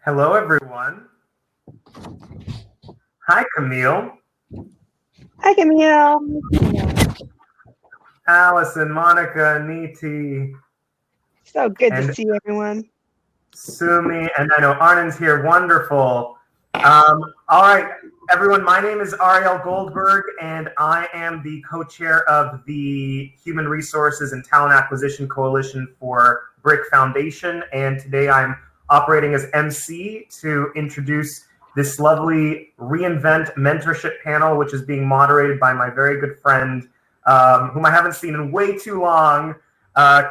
Hello, everyone. Hi, Camille. Hi, Camille. Allison, Monica, Niti. So good to see everyone. Sumi, and I know Arnon's here. Wonderful. All right, everyone. My name is Ariel Goldberg, and I am the co-chair of the Human Resources and Talent Acquisition Coalition for BRIC Foundation. And today I'm operating as MC to introduce this lovely REINVENT mentorship panel, which is being moderated by my very good friend, whom I haven't seen in way too long,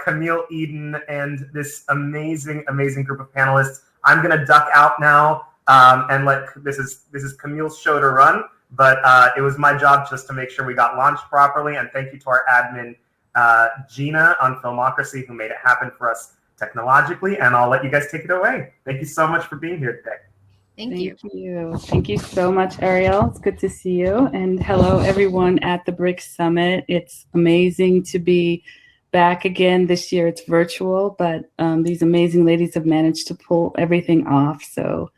Camille Eden, and this amazing group of panelists. I'm gonna duck out now and let this is Camille's show to run, but it was my job just to make sure we got launched properly. And thank you to our admin Gina on Filmocracy, who made it happen for us technologically. And I'll let you guys take it away. Thank you so much for being here today. Thank you. Thank you so much, Ariel. It's good to see you. And hello, everyone at the BRIC Summit. It's amazing to be back again this year. It's virtual, but these amazing ladies have managed to pull everything off. So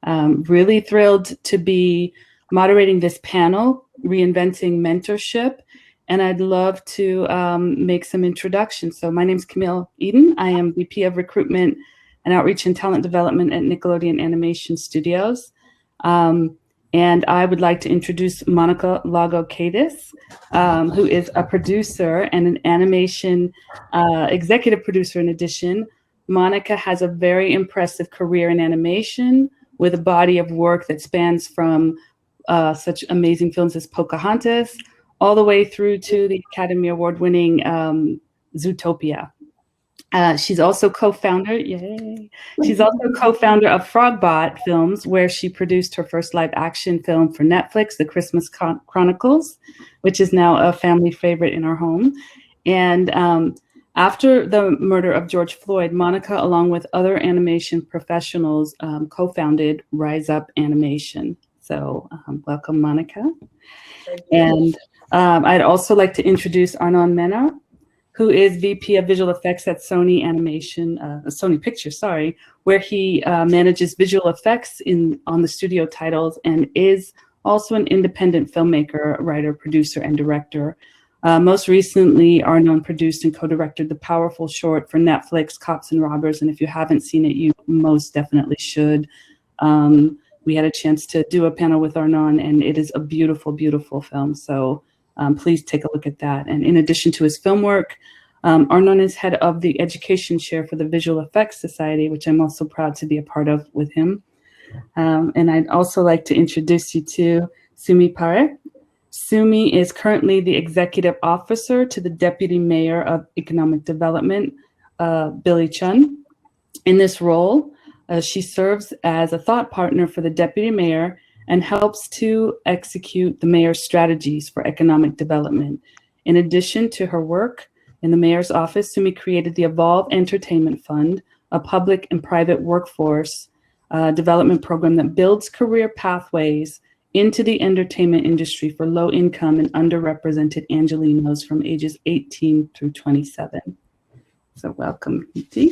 really thrilled to be moderating this panel, Reinventing Mentorship. And I'd love to make some introductions. So my name is Camille Eden. I am VP of Recruitment and Outreach and Talent Development at Nickelodeon Animation Studios. And I would like to introduce Monica Lagokadis, who is a producer and an animation executive producer in addition. Monica has a very impressive career in animation with a body of work that spans from such amazing films as Pocahontas all the way through to the Academy Award-winning Zootopia. She's also co-founder, She's also co-founder of Frogbot Films, where she produced her first live-action film for Netflix, The Christmas Chronicles, which is now a family favorite in our home. And after the murder of George Floyd, Monica, along with other animation professionals, co-founded Rise Up Animation. So welcome, Monica. And I'd also like to introduce Arnon Mena, who is VP of Visual Effects at Sony Animation, Sony Pictures, sorry, where he manages visual effects on the studio titles and is also an independent filmmaker, writer, producer, and director. Most recently, Arnon produced and co-directed the powerful short for Netflix, Cops and Robbers, and if you haven't seen it, you most definitely should. We had a chance to do a panel with Arnon, and it is a beautiful, beautiful film. So please take a look at that. And in addition to his film work, Arnon is head of the education chair for the Visual Effects Society, which I'm also proud to be a part of with him. And I'd also like to introduce you to Sumi Pare. Sumi is currently the executive officer to the Deputy Mayor of Economic Development, Billy Chun. In this role, she serves as a thought partner for the Deputy Mayor and helps to execute the mayor's strategies for economic development. In addition to her work in the mayor's office, Sumi created the Evolve Entertainment Fund, a public and private workforce development program that builds career pathways into the entertainment industry for low-income and underrepresented Angelenos from ages 18 through 27. So welcome, Niti.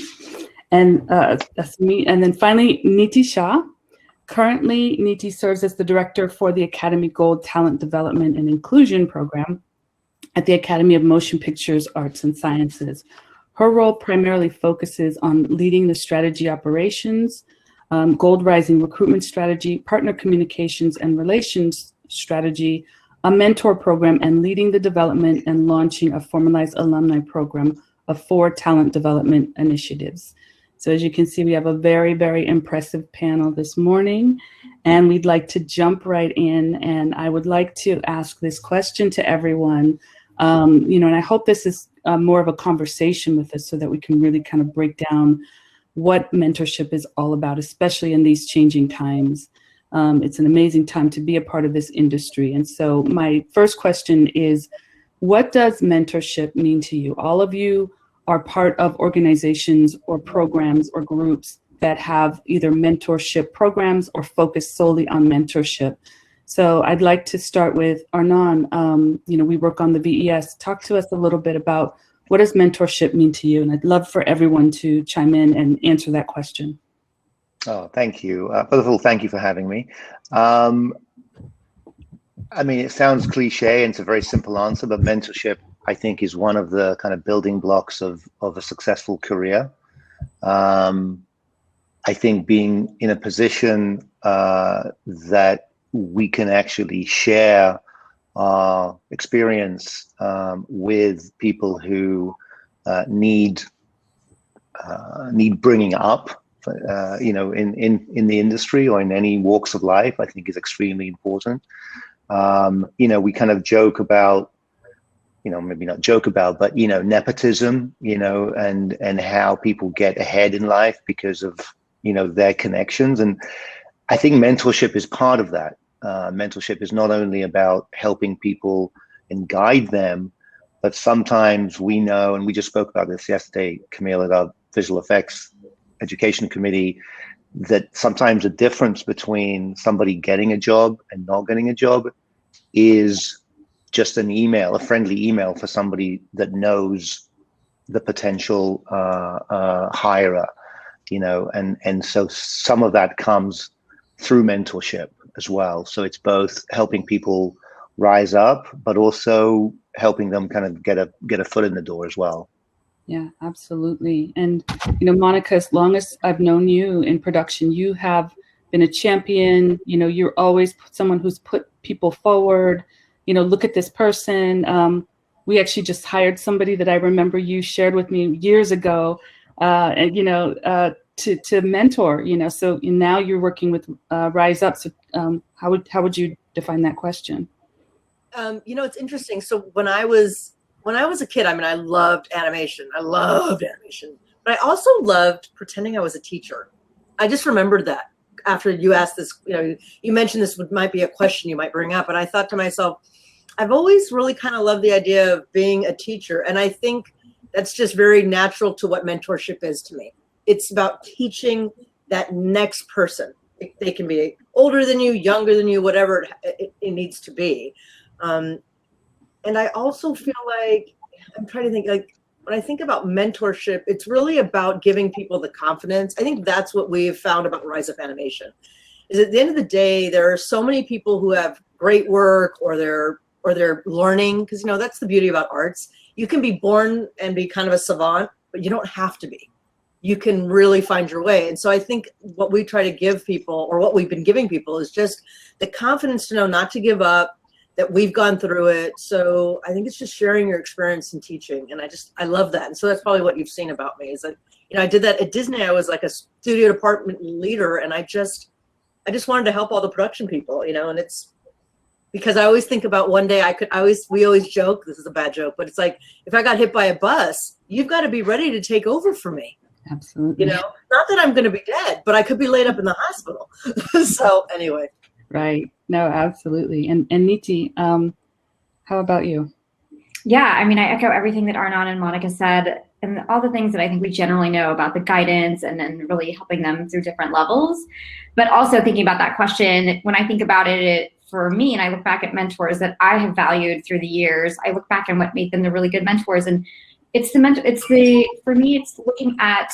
And that's me. And then finally, Niti Shah. Currently, Niti serves as the director for the Academy Gold Talent Development and Inclusion Program at the Academy of Motion Pictures, Arts and Sciences. Her role primarily focuses on leading the strategy operations, Gold Rising recruitment strategy, partner communications and relations strategy, a mentor program, and leading the development and launching a formalized alumni program of 4 talent development initiatives. So as you can see, we have a very, very impressive panel this morning, and we'd like to jump right in. And I would like to ask this question to everyone, and I hope this is more of a conversation with us so that we can really kind of break down what mentorship is all about, especially in these changing times. It's an amazing time to be a part of this industry. And so my first question is, what does mentorship mean to you? All of you are part of organizations or programs or groups that have either mentorship programs or focus solely on mentorship. So I'd like to start with Arnon. We work on the VES. Talk to us a little bit about what does mentorship mean to you? And I'd love for everyone to chime in and answer that question. Oh, thank you. First of all, thank you for having me. I mean, it sounds cliche and it's a very simple answer, but mentorship, I think, is one of the kind of building blocks of a successful career. I think being in a position that we can actually share our experience with people who need bringing up, in the industry or in any walks of life, I think is extremely important. We kind of joke about, maybe not joke about, but, nepotism, and how people get ahead in life because of, their connections. And I think mentorship is part of that. Mentorship is not only about helping people and guide them, but sometimes we know, and we just spoke about this yesterday, Camille, at our visual effects education committee, that sometimes the difference between somebody getting a job and not getting a job is just an email, a friendly email for somebody that knows the potential hirer, and so some of that comes through mentorship as well. So it's both helping people rise up, but also helping them kind of get a foot in the door as well. Yeah, absolutely. And, Monica, as long as I've known you in production, you have been a champion. You're always someone who's put people forward. Look at this person. We actually just hired somebody that I remember you shared with me years ago, to mentor, so now you're working with Rise Up. So how would you define that question? It's interesting. So when I was a kid, I mean, I loved animation. But I also loved pretending I was a teacher. I just remembered that after you asked this, you mentioned this might be a question you might bring up, but I thought to myself, I've always really kind of loved the idea of being a teacher. And I think that's just very natural to what mentorship is to me. It's about teaching that next person. They can be older than you, younger than you, whatever it needs to be. And I also feel like, I'm trying to think, like, when I think about mentorship, it's really about giving people the confidence. I think that's what we've found about Rise Up Animation, is at the end of the day, there are so many people who have great work or they're learning, because, that's the beauty about arts. You can be born and be kind of a savant, but you don't have to be. You can really find your way. And so I think what we try to give people, or what we've been giving people, is just the confidence to know not to give up, that we've gone through it. So I think it's just sharing your experience and teaching. And I love that. And so that's probably what you've seen about me, is that, I did that at Disney. I was like a studio department leader, and I just wanted to help all the production people, and it's because I always think about one day we always joke, this is a bad joke, but it's like, if I got hit by a bus, you've got to be ready to take over for me. Absolutely. Not that I'm going to be dead, but I could be laid up in the hospital. So anyway. Right. No, absolutely. And Niti, how about you? Yeah, I mean, I echo everything that Arnon and Monica said, and all the things that I think we generally know about the guidance and then really helping them through different levels. But also thinking about that question, when I think about it for me, and I look back at mentors that I have valued through the years, I look back and what made them the really good mentors. And for me, it's looking at,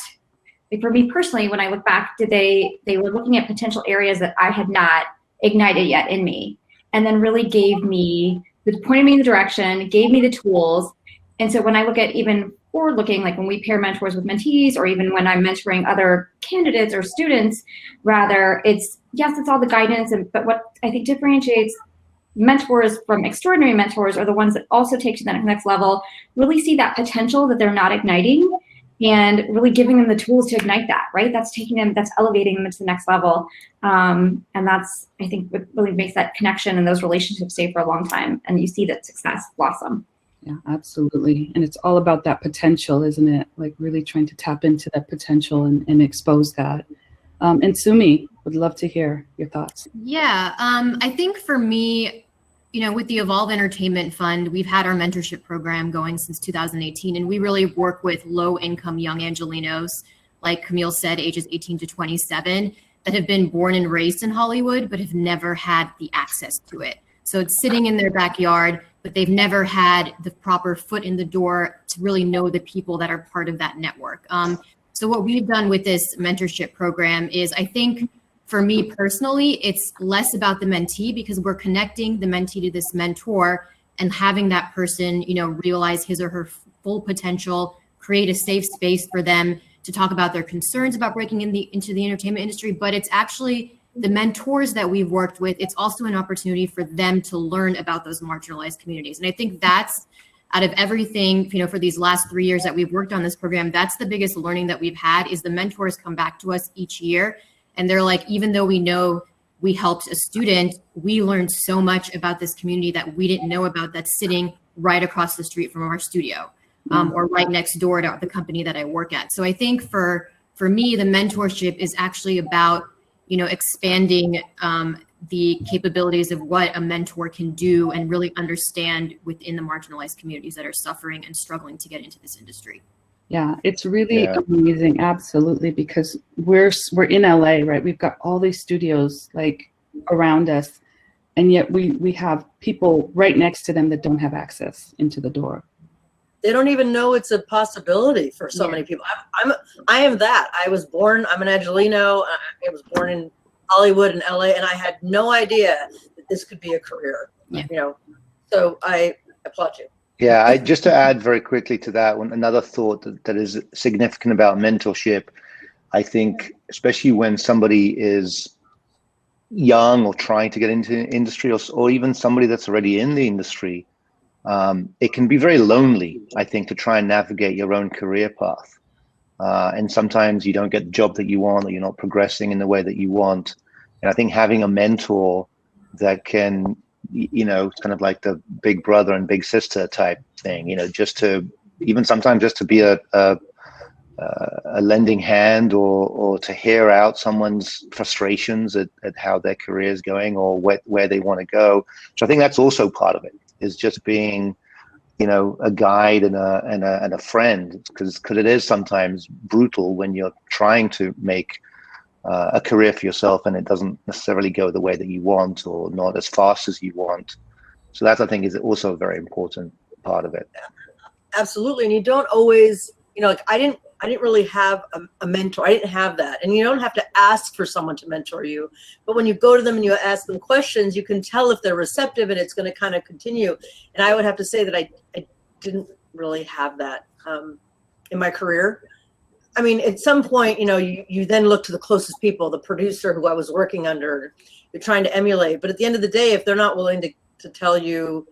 for me personally, when I look back, they were looking at potential areas that I had not ignited yet in me, and then really pointed me in the direction, gave me the tools. And so when I look at even forward looking, like when we pair mentors with mentees, or even when I'm mentoring other candidates or students, rather, it's all the guidance, but what I think differentiates mentors from extraordinary mentors are the ones that also take to the next level, really see that potential that they're not igniting, and really giving them the tools to ignite that, right? That's elevating them to the next level. And that's, I think, what really makes that connection and those relationships stay for a long time. And you see that success blossom. Yeah, absolutely. And it's all about that potential, isn't it? Like really trying to tap into that potential and expose that. And Sumi, would love to hear your thoughts. Yeah, I think for me, with the Evolve Entertainment Fund, we've had our mentorship program going since 2018, and we really work with low-income young Angelenos, like Camille said, ages 18 to 27, that have been born and raised in Hollywood, but have never had the access to it. So it's sitting in their backyard, but they've never had the proper foot in the door to really know the people that are part of that network. So what we've done with this mentorship program is, I think for me personally, it's less about the mentee because we're connecting the mentee to this mentor and having that person, realize his or her full potential, create a safe space for them to talk about their concerns about breaking into the entertainment industry. But it's actually the mentors that we've worked with. It's also an opportunity for them to learn about those marginalized communities. And I think that's, out of everything, for these last 3 years that we've worked on this program, that's the biggest learning that we've had is the mentors come back to us each year. And they're like, even though we know we helped a student, we learned so much about this community that we didn't know about that's sitting right across the street from our studio or right next door to the company that I work at. So I think for me, the mentorship is actually about, expanding the capabilities of what a mentor can do and really understand within the marginalized communities that are suffering and struggling to get into this industry. Yeah, it's really amazing, absolutely, because we're in LA, right? We've got all these studios like around us, and yet we have people right next to them that don't have access into the door. They don't even know it's a possibility for so many people. I am that. I was born, I'm an Angelino. I was born in Hollywood and LA, and I had no idea that this could be a career. So I applaud you. Yeah, just to add very quickly to that one, another thought that is significant about mentorship, I think, especially when somebody is young or trying to get into the industry, or even somebody that's already in the industry, it can be very lonely, I think, to try and navigate your own career path. And sometimes you don't get the job that you want, or you're not progressing in the way that you want. And I think having a mentor that can, it's kind of like the big brother and big sister type thing, just to even sometimes just to be a lending hand or to hear out someone's frustrations at how their career is going or where they want to go. So I think that's also part of it, is just being, a guide and a friend, because it is sometimes brutal when you're trying to make a career for yourself and it doesn't necessarily go the way that you want or not as fast as you want. So that, I think, is also a very important part of it. Absolutely. And you don't always, I didn't really have a mentor. I didn't have that. And you don't have to ask for someone to mentor you. But when you go to them and you ask them questions, you can tell if they're receptive and it's going to kind of continue. And I would have to say that I didn't really have that in my career. I mean, at some point, you then look to the closest people, the producer who I was working under, you're trying to emulate. But at the end of the day, if they're not willing to tell you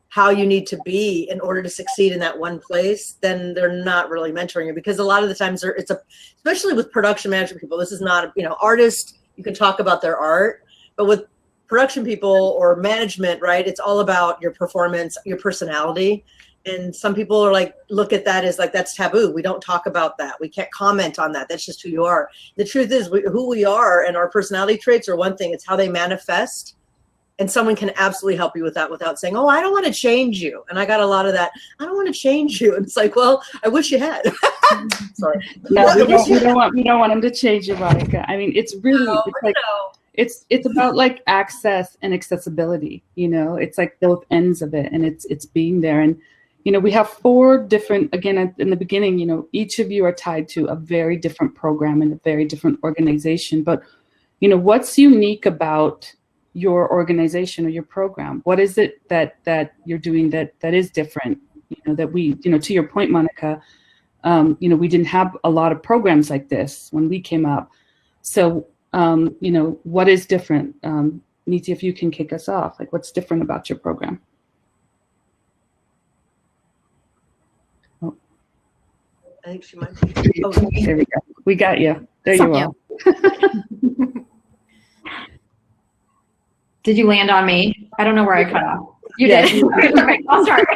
how you need to be in order to succeed in that one place, then they're not really mentoring you, because a lot of the times especially with production management people, this is not, artists, you can talk about their art, but with production people or management, right, it's all about your performance, your personality. And some people are like, look at that as like, that's taboo. We don't talk about that. We can't comment on that. That's just who you are. The truth is who we are and our personality traits are one thing. It's how they manifest. And someone can absolutely help you with that without saying, oh, I don't want to change you. And I got a lot of that. I don't want to change you. And it's like, well, I wish you had. Sorry. No, we don't want them to change you, Monica. I mean, it's really, it's about like access and accessibility, it's like both ends of it, and it's being there. And, we have 4 different, again, in the beginning, each of you are tied to a very different program and a very different organization. But, what's unique about your organization or your program? What is it that you're doing that is different? That we, to your point, Monica, we didn't have a lot of programs like this when we came up. So, what is different? Niti, if you can kick us off, like what's different about your program? Oh. I think she might be. Oh, there we go. We got you. There you are. Did you land on me? I don't know where I cut off. You did. Okay, perfect. I'll start.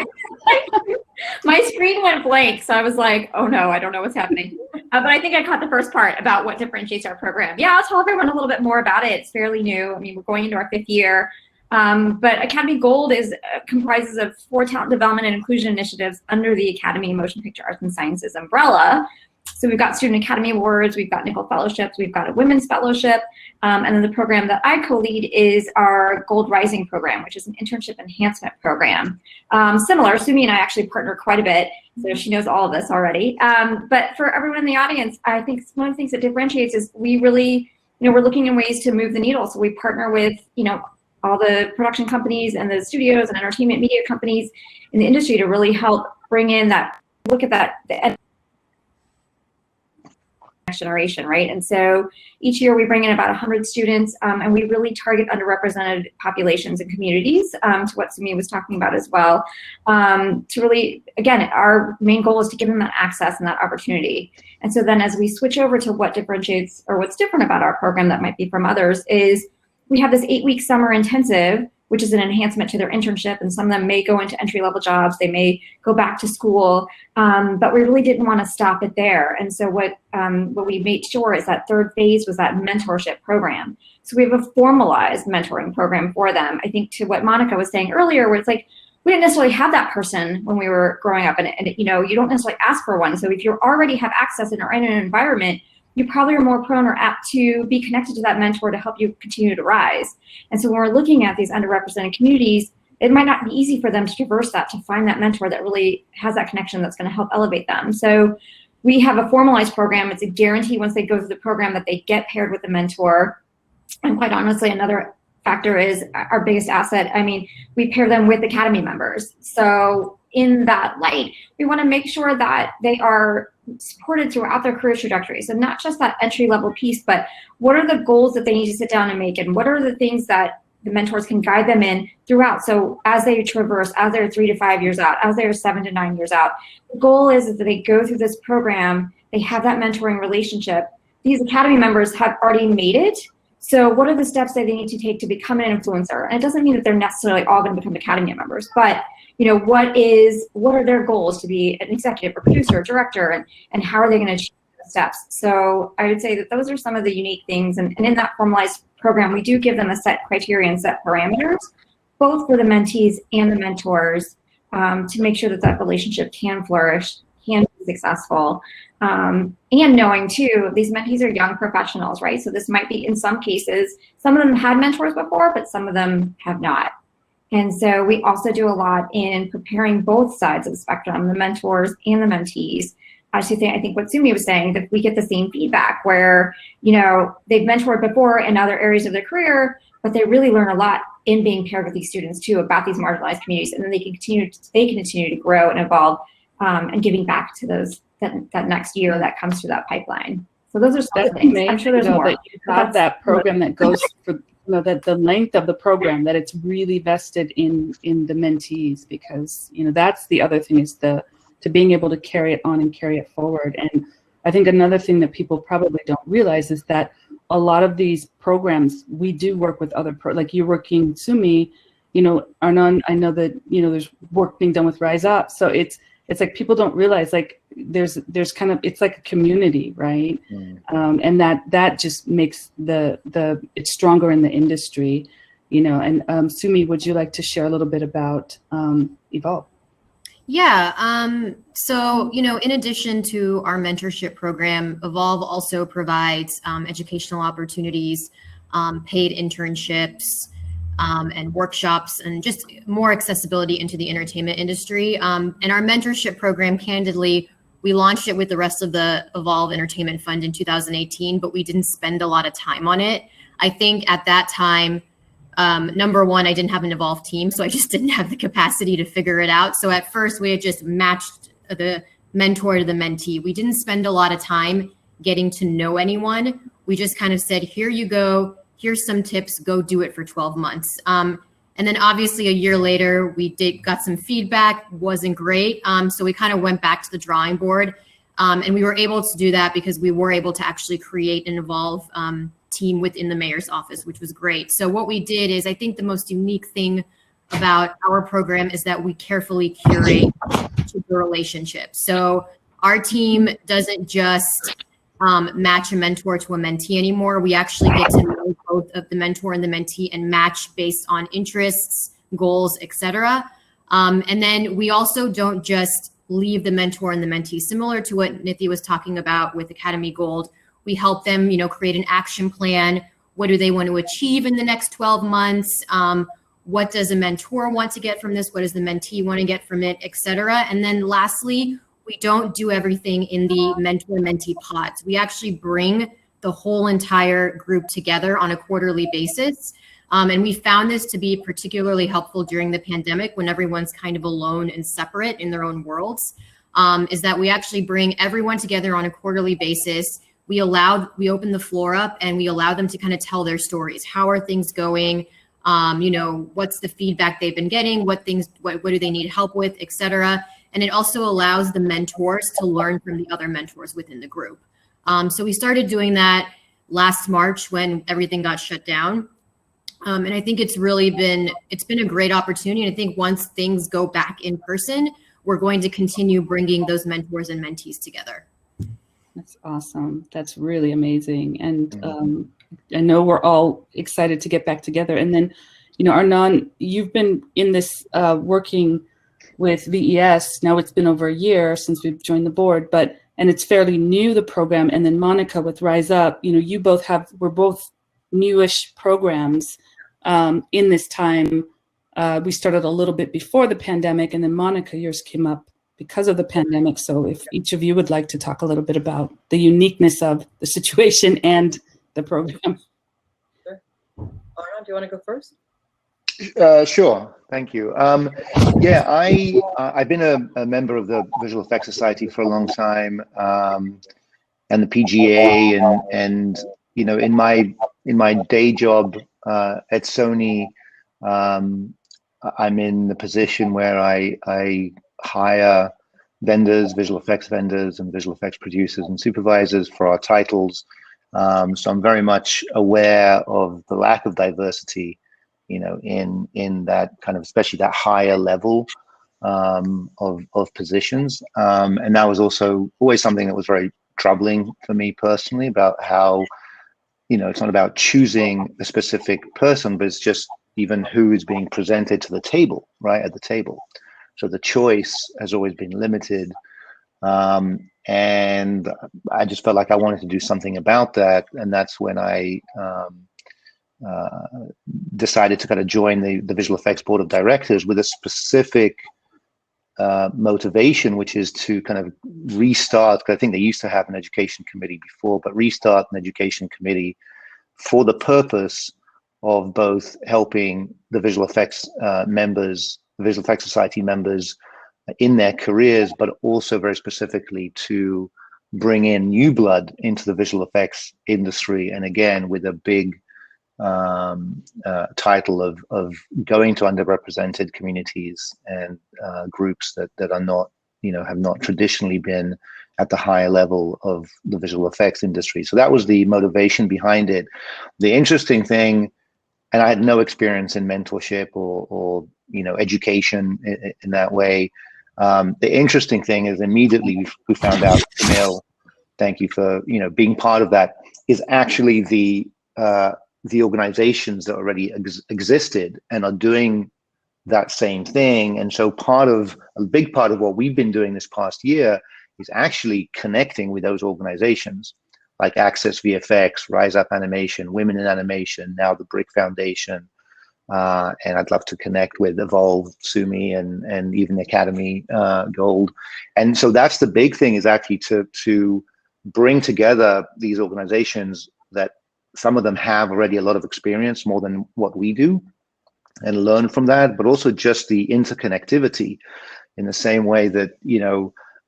My screen went blank, so I was like, oh no, I don't know what's happening. But I think I caught the first part about what differentiates our program. Yeah, I'll tell everyone a little bit more about it. It's fairly new. I mean, we're going into our 5th year. But Academy Gold comprises of 4 talent development and inclusion initiatives under the Academy Motion Picture Arts and Sciences umbrella. So we've got Student Academy Awards, we've got Nickel Fellowships, we've got a Women's Fellowship, and then the program that I co-lead is our Gold Rising program, which is an internship enhancement program. Similar, Sumi and I actually partner quite a bit, So she knows all of this already. But for everyone in the audience, I think one of the things that differentiates is we really, we're looking in ways to move the needle. So we partner with, all the production companies and the studios and entertainment media companies in the industry to really help bring in that, look at that, the next generation, right? And so each year we bring in about 100 students, and we really target underrepresented populations and communities, to what Sumi was talking about as well, to really, again, our main goal is to give them that access and that opportunity. And so then as we switch over to what differentiates or what's different about our program that might be from others is we have this 8-week summer intensive, which is an enhancement to their internship, and some of them may go into entry-level jobs, they may go back to school, but we really didn't want to stop it there. And so what we made sure is that third phase was that mentorship program. So we have a formalized mentoring program for them. I think to what Monica was saying earlier, where it's like, we didn't necessarily have that person when we were growing up, and you don't necessarily ask for one. So if you already have access and are in an environment, you probably are more prone or apt to be connected to that mentor to help you continue to rise. And so when we're looking at these underrepresented communities, it might not be easy for them to traverse that, to find that mentor that really has that connection that's going to help elevate them. So we have a formalized program. It's a guarantee once they go through the program that they get paired with a mentor. And quite honestly, another factor is our biggest asset. I mean, we pair them with Academy members. So in that light, we want to make sure that they are supported throughout their career trajectory. So not just that entry-level piece, but what are the goals that they need to sit down and make, and what are the things that the mentors can guide them in throughout. So as they traverse, as they're 3 to 5 years out, as they're 7 to 9 years out, the goal is that they go through this program, they have that mentoring relationship. These Academy members have already made it. So what are the steps that they need to take to become an influencer? And it doesn't mean that they're necessarily all going to become Academy members, but what are their goals to be an executive or producer or director, and how are they going to achieve those steps? So I would say that those are some of the unique things. And in that formalized program, we do give them a set criteria and set parameters, both for the mentees and the mentors, to make sure that that relationship can flourish, can be successful. And knowing too, these mentees are young professionals, right? So this might be, in some cases, some of them had mentors before, but some of them have not. And so we also do a lot in preparing both sides of the spectrum, the mentors and the mentees. I think what Sumi was saying, that we get the same feedback where, they've mentored before in other areas of their career, but they really learn a lot in being paired with these students too about these marginalized communities. And then they can continue to grow and evolve, and giving back to that next year that comes through that pipeline. So those are some of the things. I'm sure there's more. That you have that program that goes for, that the length of the program, that it's really vested in the mentees, because that's the other thing, is to being able to carry it on and carry it forward. And I think another thing that people probably don't realize is that a lot of these programs, we do work with other like you're working, Sumi, Arnon, I know that there's work being done with Rise Up. So it's like people don't realize, like there's kind of, it's like a community, right? And that just makes it's stronger in the industry, and Sumi, would you like to share a little bit about Evolve? Yeah. So, in addition to our mentorship program, Evolve also provides educational opportunities, paid internships, and workshops, and just more accessibility into the entertainment industry. And our mentorship program, candidly, we launched it with the rest of the Evolve Entertainment Fund in 2018, but we didn't spend a lot of time on it. I think at that time, number one, I didn't have an Evolve team, so I just didn't have the capacity to figure it out. So at first, we had just matched the mentor to the mentee. We didn't spend a lot of time getting to know anyone. We just kind of said, here you go. Here's some tips, go do it for 12 months. And then obviously a year later, we got some feedback, wasn't great. So we kind of went back to the drawing board, and we were able to do that because we were able to actually create an Evolve team within the mayor's office, which was great. So what we did is, I think the most unique thing about our program is that we carefully curate the relationship. So our team doesn't just match a mentor to a mentee anymore. We actually get to know both of the mentor and the mentee and match based on interests, goals, etc. And then we also don't just leave the mentor and the mentee. Similar to what Nithi was talking about with Academy Gold, we help them, create an action plan. What do they want to achieve in the next 12 months? What does a mentor want to get from this? What does the mentee want to get from it, etc. And then lastly, we don't do everything in the mentor-mentee pods. We actually bring the whole entire group together on a quarterly basis. And we found this to be particularly helpful during the pandemic when everyone's kind of alone and separate in their own worlds, is that we actually bring everyone together on a quarterly basis. We open the floor up and we allow them to kind of tell their stories. How are things going? What's the feedback they've been getting? What do they need help with, et cetera. And it also allows the mentors to learn from the other mentors within the group. So we started doing that last March when everything got shut down. And I think it's been a great opportunity. And I think once things go back in person, we're going to continue bringing those mentors and mentees together. That's awesome. That's really amazing. And I know we're all excited to get back together. And then, Arnon, you've been in this working with VES. Now it's been over a year since we've joined the board, and it's fairly new, the program. And then Monica with Rise Up, we're both newish programs in this time. We started a little bit before the pandemic, and then Monica, yours came up because of the pandemic. So if each of you would like to talk a little bit about the uniqueness of the situation and the program. Sure. Arnon, do you want to go first? Sure. Thank you. I've been a member of the Visual Effects Society for a long time, and the PGA, and in my day job at Sony, I'm in the position where I hire vendors, visual effects vendors, and visual effects producers and supervisors for our titles. So I'm very much aware of the lack of diversity, in that kind of, especially that higher level of positions. And that was also always something that was very troubling for me personally, about how, it's not about choosing a specific person, but it's just even who is being presented to the table, right at the table. So the choice has always been limited. And I just felt like I wanted to do something about that. And that's when I decided to kind of join the Visual Effects Board of Directors with a specific motivation, which is to kind of restart, because I think they used to have an education committee before, but restart an education committee for the purpose of both helping the visual effects members, the Visual Effects Society members in their careers, but also very specifically to bring in new blood into the visual effects industry. And again, with a big title of going to underrepresented communities and groups that are not, have not traditionally been at the higher level of the visual effects industry. So that was the motivation behind it. The interesting thing, and I had no experience in mentorship or education in that way. The interesting thing is immediately we found out, Camille, thank you for being part of that, is actually the organizations that already existed and are doing that same thing. And so a big part of what we've been doing this past year is actually connecting with those organizations like Access VFX, Rise Up Animation, Women in Animation, now the Brick Foundation. And I'd love to connect with Evolve, Sumi, and even Academy Gold. And so that's the big thing, is actually to bring together these organizations that some of them have already a lot of experience, more than what we do, and learn from that, but also just the interconnectivity in the same way that,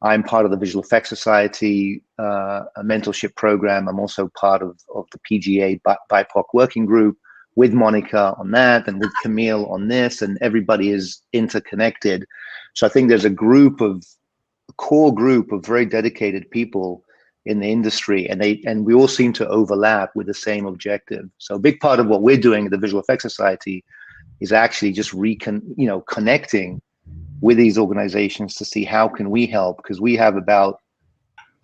I'm part of the Visual Effects Society, a mentorship program. I'm also part of the PGA BIPOC working group with Monica on that, and with Camille on this, and everybody is interconnected. So I think there's a core group of very dedicated people in the industry, and we all seem to overlap with the same objective. So a big part of what we're doing at the Visual Effects Society is actually just connecting with these organizations to see how can we help, because we have about,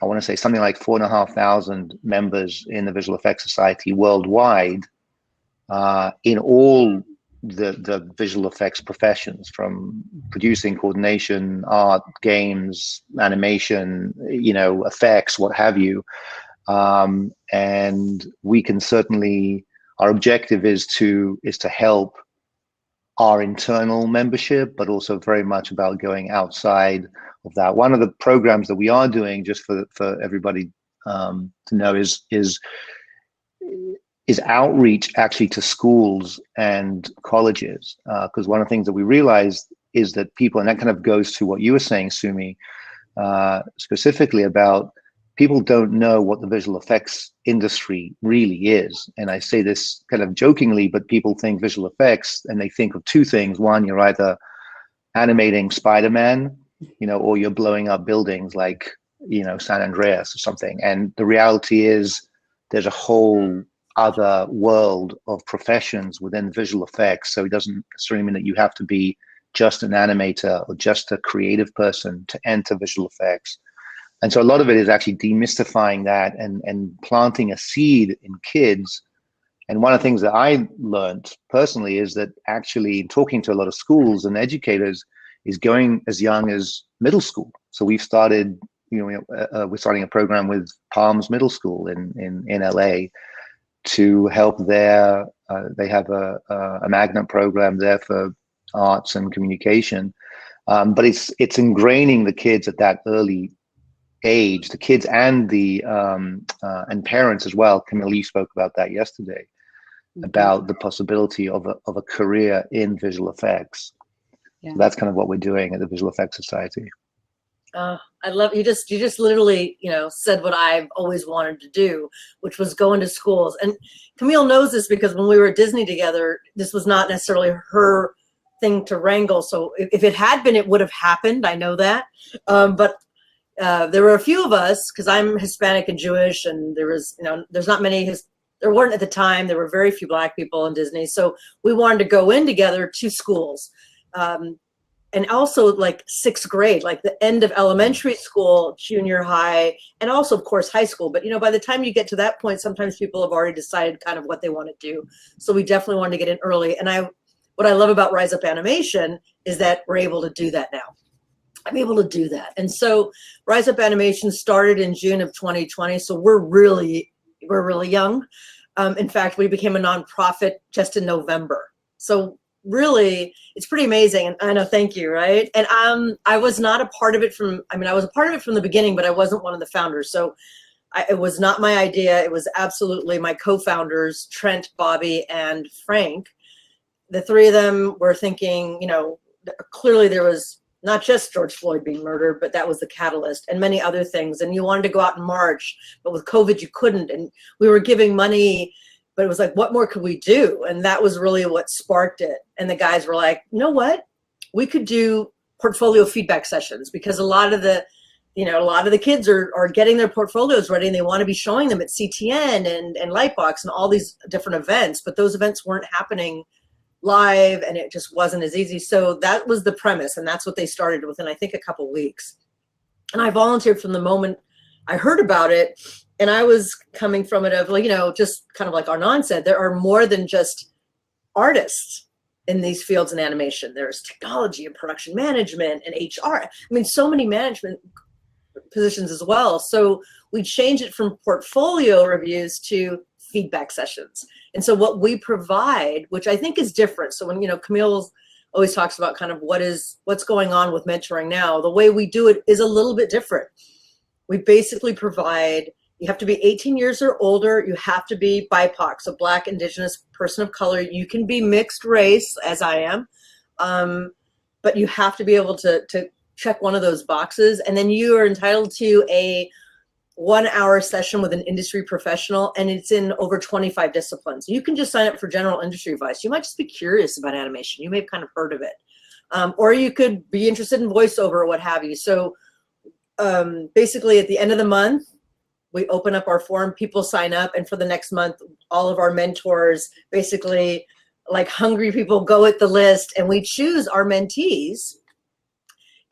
I want to say something like 4,500 members in the Visual Effects Society worldwide, in all the visual effects professions, from producing, coordination, art, games, animation, effects, what have you. And we can certainly, our objective is to help our internal membership, but also very much about going outside of that. One of the programs that we are doing, just for everybody to know, is outreach actually to schools and colleges. Because one of the things that we realized is that people, and that kind of goes to what you were saying, Sumi, specifically about people don't know what the visual effects industry really is. And I say this kind of jokingly, but people think visual effects and they think of two things. One, you're either animating Spider-Man, or you're blowing up buildings like, San Andreas or something. And the reality is there's a whole other world of professions within visual effects. So it doesn't necessarily mean that you have to be just an animator or just a creative person to enter visual effects. And so a lot of it is actually demystifying that and planting a seed in kids. And one of the things that I learned personally is that actually talking to a lot of schools and educators is going as young as middle school. So we've started, we're starting a program with Palms Middle School in LA to help their, they have a magnet program there for arts and communication. But it's ingraining the kids at that early age, the kids and the and parents as well. Camille, you spoke about that yesterday, about the possibility of a career in visual effects. Yeah. So that's kind of what we're doing at the Visual Effects Society. I love you. Just literally, said what I've always wanted to do, which was go into schools. And Camille knows this because when we were at Disney together, this was not necessarily her thing to wrangle. So if it had been, it would have happened. I know that. But there were a few of us, because I'm Hispanic and Jewish, and there was, there's not many, there weren't at the time, there were very few Black people in Disney. So we wanted to go in together to schools. And also like 6th grade, like the end of elementary school, junior high, and also of course high school. But by the time you get to that point, sometimes people have already decided kind of what they want to do. So we definitely wanted to get in early. And what I love about Rise Up Animation is that we're able to do that now. I'm able to do that. And so Rise Up Animation started in June of 2020. So we're really young. In fact, we became a nonprofit just in November. So really, it's pretty amazing. And I know, thank you, right? And I was not a part of it I was a part of it from the beginning, but I wasn't one of the founders. So it was not my idea. It was absolutely my co-founders, Trent, Bobby, and Frank. The three of them were thinking, clearly there was not just George Floyd being murdered, but that was the catalyst, and many other things. And you wanted to go out and march, but with COVID, you couldn't. And we were giving money, but it was like, what more could we do? And that was really what sparked it. And the guys were like, you know what? We could do portfolio feedback sessions, because a lot of the kids are getting their portfolios ready and they want to be showing them at CTN and Lightbox and all these different events, but those events weren't happening live and it just wasn't as easy. So that was the premise, and that's what they started within, I think, a couple weeks. And I volunteered from the moment I heard about it. And I was coming from it of just kind of like Arnon said, there are more than just artists in these fields in animation. There's technology and production management and HR. So many management positions as well. So we changed it from portfolio reviews to feedback sessions. And so what we provide, which I think is different. So when, Camille always talks about kind of what's going on with mentoring now, the way we do it is a little bit different. We basically provide, you have to be 18 years or older. You have to be BIPOC, so Black, Indigenous, person of color. You can be mixed race, as I am, but you have to be able to check one of those boxes. And then you are entitled to a 1-hour session with an industry professional, and it's in over 25 disciplines. You can just sign up for general industry advice. You might just be curious about animation. You may have kind of heard of it. Or you could be interested in voiceover or what have you. So basically at the end of the month, we open up our forum, people sign up, and for the next month, all of our mentors, basically like hungry people, go at the list, and we choose our mentees.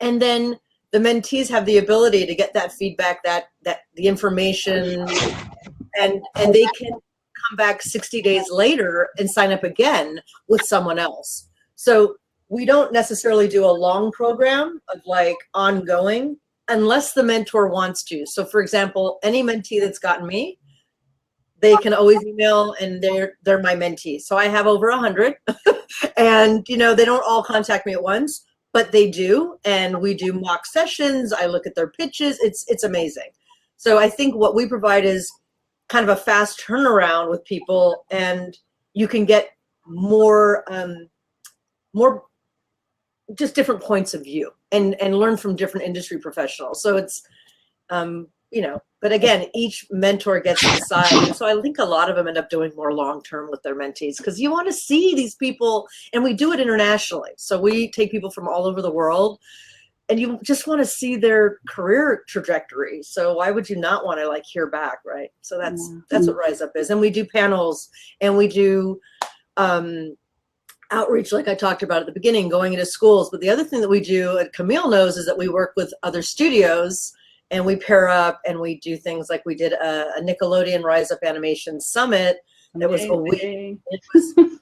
And then the mentees have the ability to get that feedback, that the information, and they can come back 60 days later and sign up again with someone else. So we don't necessarily do a long program of like ongoing, unless the mentor wants to. So for example, any mentee that's gotten me, they can always email, and they're my mentees. So I have over 100, and you know, they don't all contact me at once, but they do, and we do mock sessions. I look at their pitches. It's amazing. So I think what we provide is kind of a fast turnaround with people, and you can get more just different points of view and learn from different industry professionals. So it's you know, but again, each mentor gets to decide. And so I think a lot of them end up doing more long-term with their mentees, because you want to see these people, and we do it internationally. So we take people from all over the world, and you just want to see their career trajectory. So why would you not want to like hear back, right? So that's what Rise Up is. And we do panels, and we do outreach, like I talked about at the beginning, going into schools. But the other thing that we do, and Camille knows, is that we work with other studios, and we pair up, and we do things like we did a Nickelodeon Rise Up Animation Summit. That was a week. It was amazing.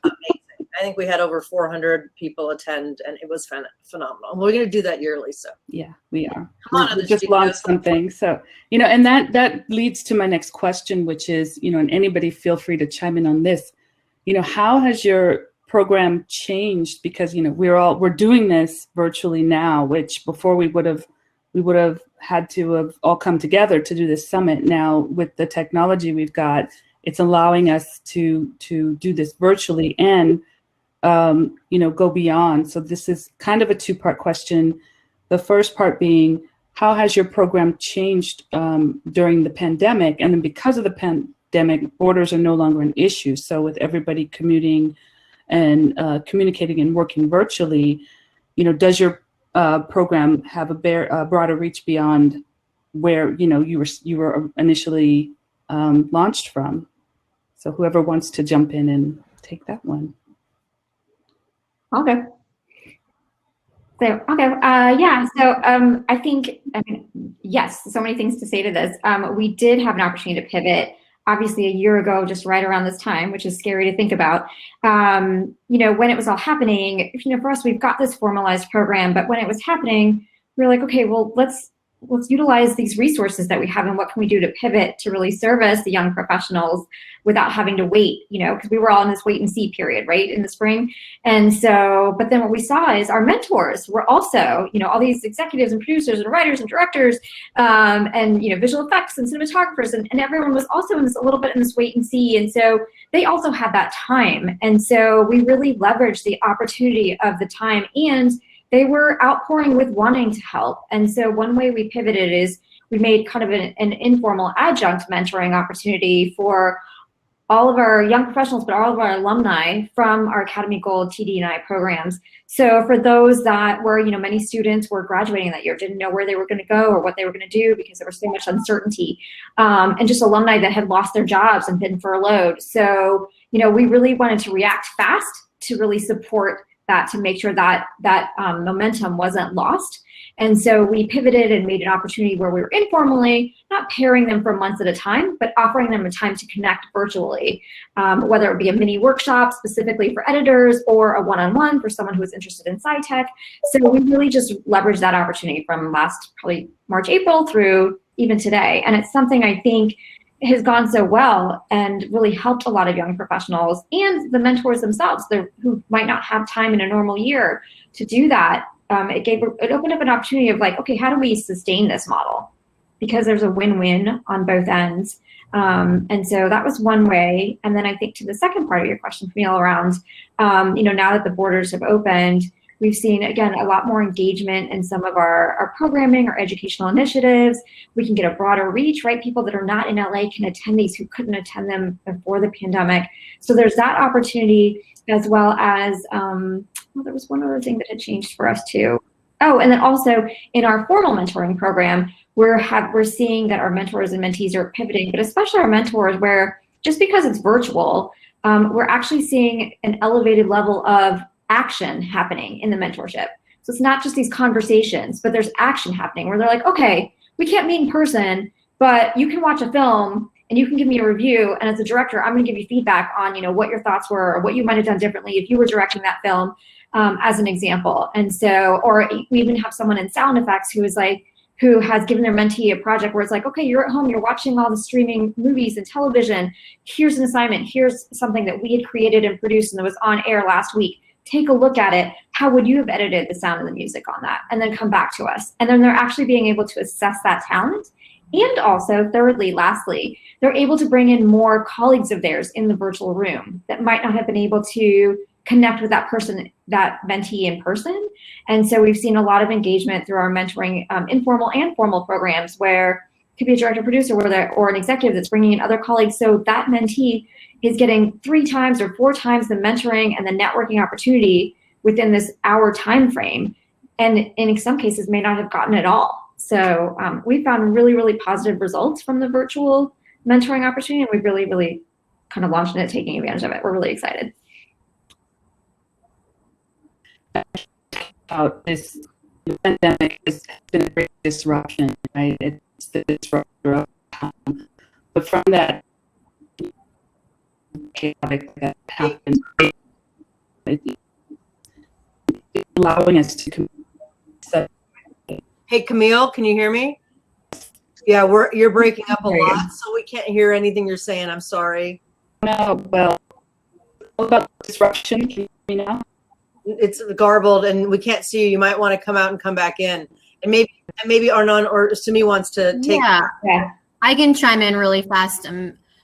I think we had over 400 people attend, and it was phenomenal. And we're going to do that yearly. So yeah, we are. Come on, we just launched something. So, you know, and that leads to my next question, which is, you know, and anybody feel free to chime in on this. You know, how has your program changed? Because, you know, we're doing this virtually now, which before we would have had to have all come together to do this summit. Now with the technology we've got, it's allowing us to do this virtually and you know, go beyond. So this is kind of a two-part question. The first part being, how has your program changed during the pandemic? And then because of the pandemic, borders are no longer an issue. So with everybody commuting and communicating and working virtually, you know, does your program have a broader reach beyond where, you know, you were initially launched from? So whoever wants to jump in and take that one. Okay. So, okay, yeah, so I think, yes, so many things to say to this. We did have an opportunity to pivot, obviously a year ago, just right around this time, which is scary to think about. You know, when it was all happening, you know, for us, we've got this formalized program, but when it was happening, we were like, okay, well, let's utilize these resources that we have, and what can we do to pivot to really service the young professionals without having to wait, you know, because we were all in this wait and see period, right, in the spring. And so, but then what we saw is our mentors were also, you know, all these executives and producers and writers and directors and, you know, visual effects and cinematographers, and everyone was also in this a little bit in this wait and see. And so they also had that time. And so we really leveraged the opportunity of the time, and they were outpouring with wanting to help. And so one way we pivoted is we made kind of an informal adjunct mentoring opportunity for all of our young professionals, but all of our alumni from our Academy Gold TD&I programs. So for those that were, you know, many students were graduating that year, didn't know where they were going to go or what they were going to do because there was so much uncertainty, and just alumni that had lost their jobs and been furloughed. So, you know, we really wanted to react fast to really support that, to make sure that momentum wasn't lost. And so we pivoted and made an opportunity where we were informally, not pairing them for months at a time, but offering them a time to connect virtually, whether it be a mini workshop specifically for editors or a one-on-one for someone who was interested in sci-tech. So we really just leveraged that opportunity from last probably March, April through even today. And it's something I think has gone so well and really helped a lot of young professionals and the mentors themselves who might not have time in a normal year to do that. It opened up an opportunity of like, okay, how do we sustain this model? Because there's a win-win on both ends. And so that was one way. And then I think to the second part of your question, Camille, around, you know, now that the borders have opened, we've seen, again, a lot more engagement in some of our programming, our educational initiatives. We can get a broader reach, right? People that are not in LA can attend these who couldn't attend them before the pandemic. So there's that opportunity, as well as, well, there was one other thing that had changed for us too. Oh, and then also in our formal mentoring program, we're seeing that our mentors and mentees are pivoting, but especially our mentors, where just because it's virtual, we're actually seeing an elevated level of action happening in the mentorship. So it's not just these conversations, but there's action happening where they're like, okay, we can't meet in person, but you can watch a film and you can give me a review. And as a director, I'm going to give you feedback on, you know, what your thoughts were or what you might have done differently if you were directing that film, as an example. And so, or we even have someone in sound effects who is like, who has given their mentee a project where it's like, okay, you're at home, you're watching all the streaming movies and television. Here's an assignment. Here's something that we had created and produced and that was on air last week. Take a look at it. How would you have edited the sound and the music on that? And then come back to us. And then they're actually being able to assess that talent. And also, thirdly, lastly, they're able to bring in more colleagues of theirs in the virtual room that might not have been able to connect with that person, that mentee in person. And so we've seen a lot of engagement through our mentoring, informal and formal programs, where it could be a director producer or an executive that's bringing in other colleagues. So that mentee is getting 3 times or 4 times the mentoring and the networking opportunity within this hour time frame, and in some cases may not have gotten it all. So we found really, really positive results from the virtual mentoring opportunity, and we've really, really kind of launched it, taking advantage of it. We're really excited. This pandemic has been a great disruption, right? It's the disruptor of time. But from that chaotic that happened, it's allowing us to Hey, Camille, can you hear me? Yeah, you're breaking up a lot, so we can't hear anything you're saying. I'm sorry. No, well, what about disruption? Can you hear me now? It's garbled and we can't see you. You might want to come out and come back in. And maybe Arnon or Sumi wants to take. Yeah, I can chime in really fast.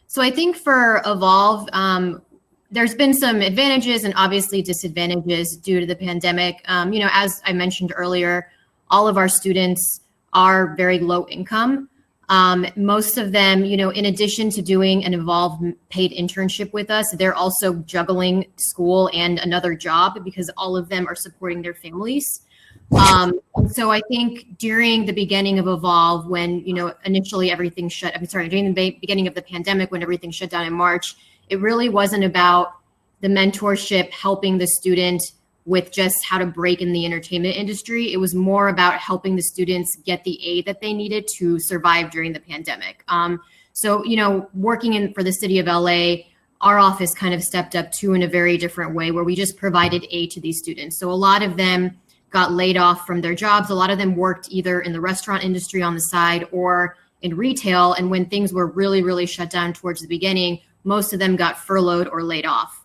So I think for Evolve, there's been some advantages and obviously disadvantages due to the pandemic. As I mentioned earlier, all of our students are very low income. Most of them, in addition to doing an Evolve paid internship with us, they're also juggling school and another job because all of them are supporting their families. So I think during the beginning of Evolve, when, initially everything during the beginning of the pandemic, when everything shut down in March, it really wasn't about the mentorship helping the student with just how to break in the entertainment industry. It was more about helping the students get the aid that they needed to survive during the pandemic. So, working for the city of LA, our office kind of stepped up too in a very different way, where we just provided aid to these students. So a lot of them got laid off from their jobs. A lot of them worked either in the restaurant industry on the side or in retail. And when things were really, really shut down towards the beginning, most of them got furloughed or laid off.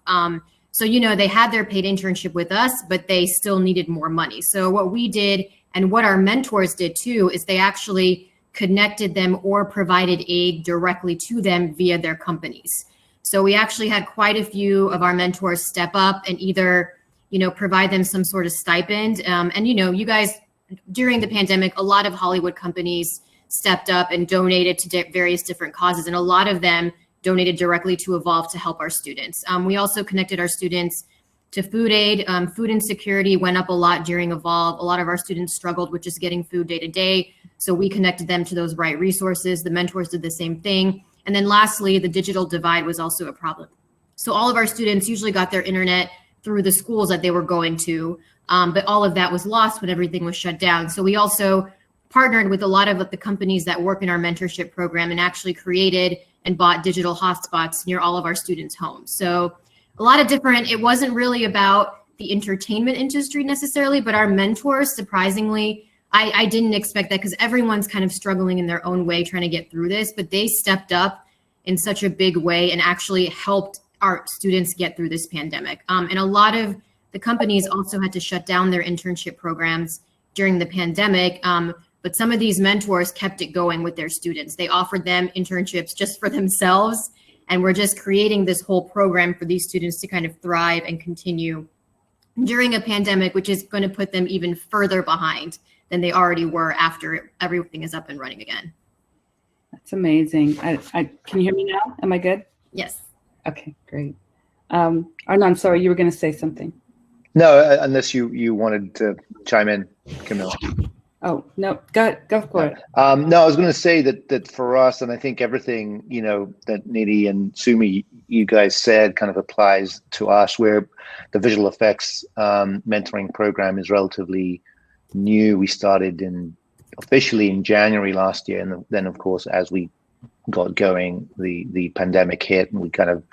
So, they had their paid internship with us, but they still needed more money. So what we did, and what our mentors did too, is they actually connected them or provided aid directly to them via their companies. So we actually had quite a few of our mentors step up and either, provide them some sort of stipend. And, you guys, during the pandemic, a lot of Hollywood companies stepped up and donated to various different causes. And a lot of them donated directly to Evolve to help our students. We also connected our students to food aid. Food insecurity went up a lot during Evolve. A lot of our students struggled with just getting food day to day. So we connected them to those right resources. The mentors did the same thing. And then lastly, the digital divide was also a problem. So all of our students usually got their internet through the schools that they were going to, but all of that was lost when everything was shut down. So we also partnered with a lot of the companies that work in our mentorship program and actually created and bought digital hotspots near all of our students' homes. So a lot of different, it wasn't really about the entertainment industry necessarily, but our mentors, surprisingly, I didn't expect that because everyone's kind of struggling in their own way trying to get through this, but they stepped up in such a big way and actually helped our students get through this pandemic. And a lot of the companies also had to shut down their internship programs during the pandemic. But some of these mentors kept it going with their students. They offered them internships just for themselves. And we're just creating this whole program for these students to kind of thrive and continue during a pandemic, which is going to put them even further behind than they already were after everything is up and running again. That's amazing. Can you hear me now? Am I good? Yes. Okay, great. Arnon, sorry, you were going to say something. No, unless you wanted to chime in, Camille. Oh, no, go for it. No, I was going to say that for us, and I think everything, that Nidhi and Sumi, you guys said kind of applies to us, where the visual effects mentoring program is relatively new. We started officially in January last year. And then, of course, as we got going, the pandemic hit and we kind of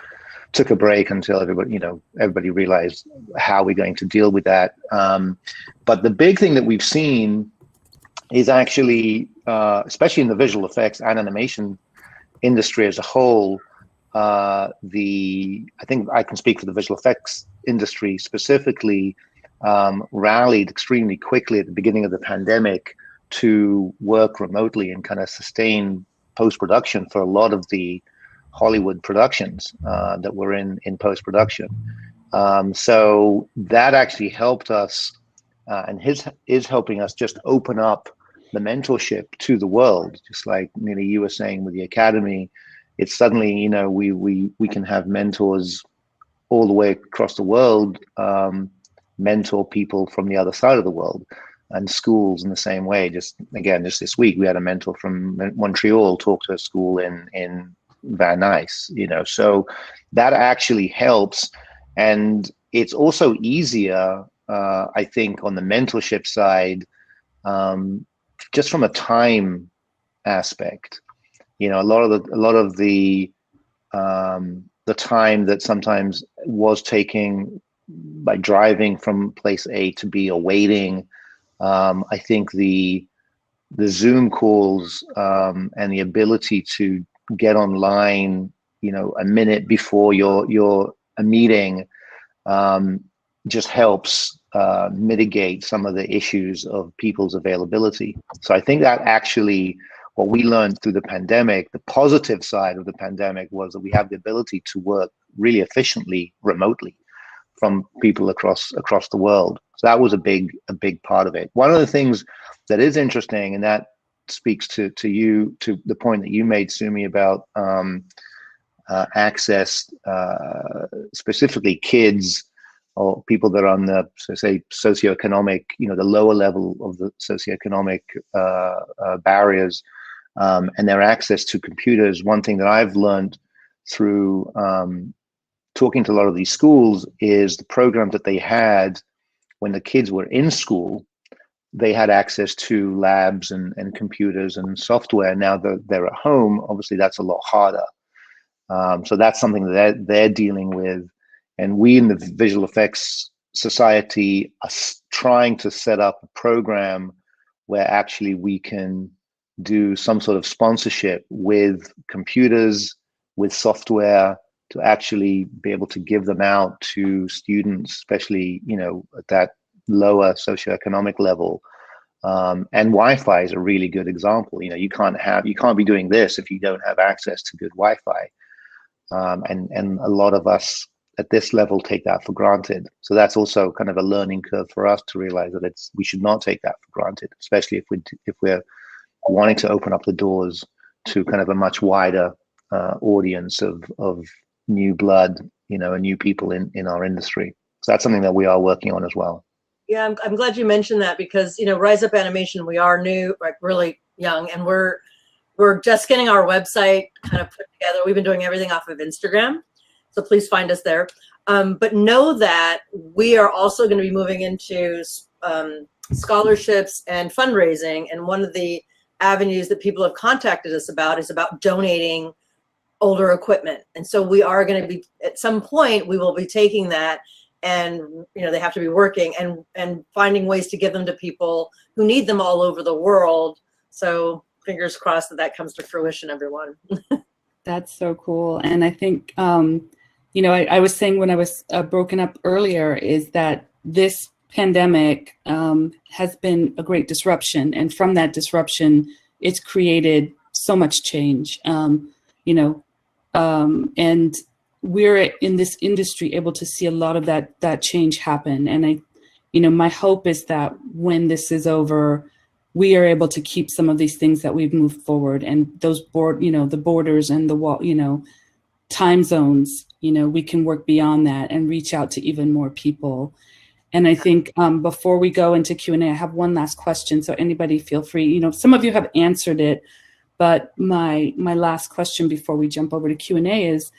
took a break until everybody realized how we're going to deal with that. But the big thing that we've seen is actually, especially in the visual effects and animation industry as a whole, I think I can speak for the visual effects industry specifically, rallied extremely quickly at the beginning of the pandemic to work remotely and kind of sustain post-production for a lot of the Hollywood productions that were in post-production. So that actually helped us, and is helping us just open up the mentorship to the world. Just like Neely, you were saying with the academy, it's suddenly, you know, we can have mentors all the way across the world, mentor people from the other side of the world, and schools in the same way. Just this week we had a mentor from Montreal talk to a school in Van Nuys, you know, so that actually helps. And it's also easier, I think, on the mentorship side, just from a time aspect. You know, a lot of the time that sometimes was taking by driving from place A to B or waiting, I think the Zoom calls and the ability to get online, you know, a minute before your a meeting, just helps mitigate some of the issues of people's availability. So I think that actually what we learned through the pandemic, the positive side of the pandemic, was that we have the ability to work really efficiently remotely from people across the world. So that was a big part of it. One of the things that is interesting, and that speaks to you, to the point that you made, Sumi, about access, specifically kids or people that are on the, so say, socioeconomic, you know, the lower level of the socioeconomic barriers, and their access to computers. One thing that I've learned through talking to a lot of these schools is the program that they had when the kids were in school. They had access to labs and computers and software. Now that they're at home, obviously that's a lot harder. So that's something that they're dealing with. And we in the Visual Effects Society are trying to set up a program where actually we can do some sort of sponsorship with computers, with software, to actually be able to give them out to students, especially, you know, at that lower socioeconomic level. And Wi-Fi is a really good example. You know, you can't be doing this if you don't have access to good Wi-Fi. And a lot of us at this level take that for granted. So that's also kind of a learning curve for us to realize that we should not take that for granted, especially if we're wanting to open up the doors to kind of a much wider audience of new blood, you know, and new people in our industry. So that's something that we are working on as well. Yeah, I'm glad you mentioned that, because, you know, Rise Up Animation, we are new, like really young, and we're just getting our website kind of put together. We've been doing everything off of Instagram, so please find us there. But know that we are also going to be moving into scholarships and fundraising, and one of the avenues that people have contacted us about is about donating older equipment. And so we are going to be, at some point, we will be taking that, and, you know, they have to be working and finding ways to give them to people who need them all over the world. So fingers crossed that comes to fruition, everyone. That's so cool. And I think, you know, I was saying when I was broken up earlier, is that this pandemic has been a great disruption. And from that disruption, it's created so much change, you know, and we're in this industry able to see a lot of that change happen. And you know, my hope is that when this is over, we are able to keep some of these things that we've moved forward, and those the borders and the wall, you know, time zones, you know, we can work beyond that and reach out to even more people. And I think before we go into Q&A, I have one last question. So anybody feel free, you know, some of you have answered it, but my last question before we jump over to Q&A is,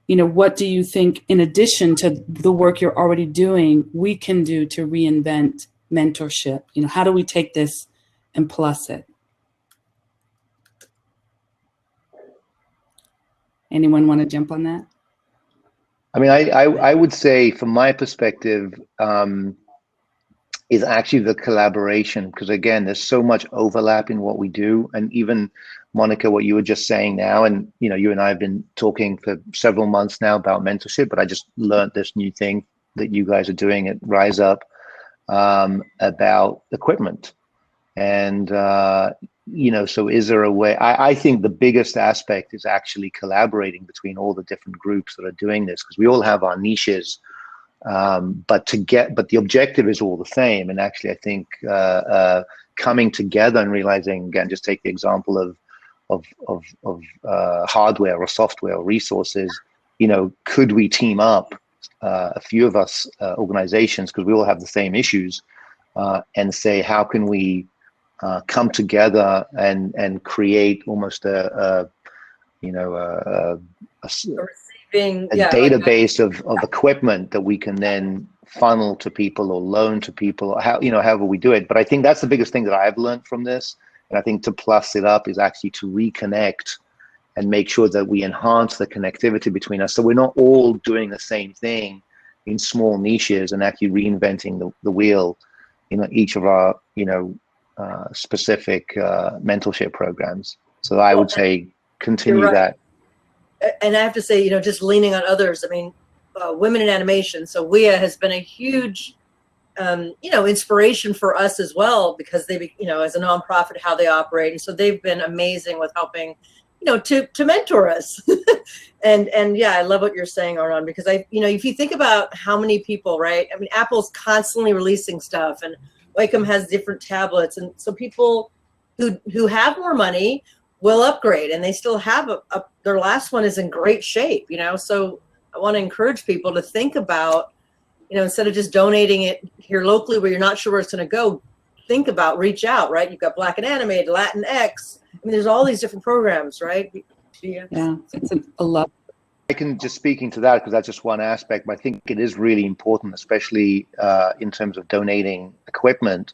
you know, what do you think, in addition to the work you're already doing, we can do to reinvent mentorship? You know, how do we take this and plus it? Anyone want to jump on that? I mean, I would say from my perspective, is actually the collaboration, because again, there's so much overlap in what we do. And even Monica, what you were just saying now, and you and I have been talking for several months now about mentorship, but I just learned this new thing that you guys are doing at Rise Up about equipment. And so is there a way? I think the biggest aspect is actually collaborating between all the different groups that are doing this, because we all have our niches. But the objective is all the same. And actually, I think coming together and realizing, again, just take the example of hardware or software or resources. Could we team up, a few of us organizations, because we all have the same issues, and say, how can we come together and create almost a database of equipment that we can then funnel to people or loan to people, or however we do it. But I think that's the biggest thing that I've learned from this. And I think to plus it up is actually to reconnect and make sure that we enhance the connectivity between us. So we're not all doing the same thing in small niches and actually reinventing the wheel in each of our, specific mentorship programs. So I would say continue that. And I have to say, just leaning on others. I mean, women in animation. So WIA has been a huge, inspiration for us as well, because they, as a nonprofit, how they operate. And so they've been amazing with helping, to mentor us. and yeah, I love what you're saying, Arnon, because if you think about how many people, right? I mean, Apple's constantly releasing stuff, and Wacom has different tablets. And so people who have more money will upgrade, and they still have their last one is in great shape, so I want to encourage people to think about, instead of just donating it here locally where you're not sure where it's going to go, think about, reach out, right? You've got Black and Animated, Latinx. I mean, there's all these different programs, right? Yeah, it's a lot. I can just speaking to that, because that's just one aspect, but I think it is really important, especially in terms of donating equipment.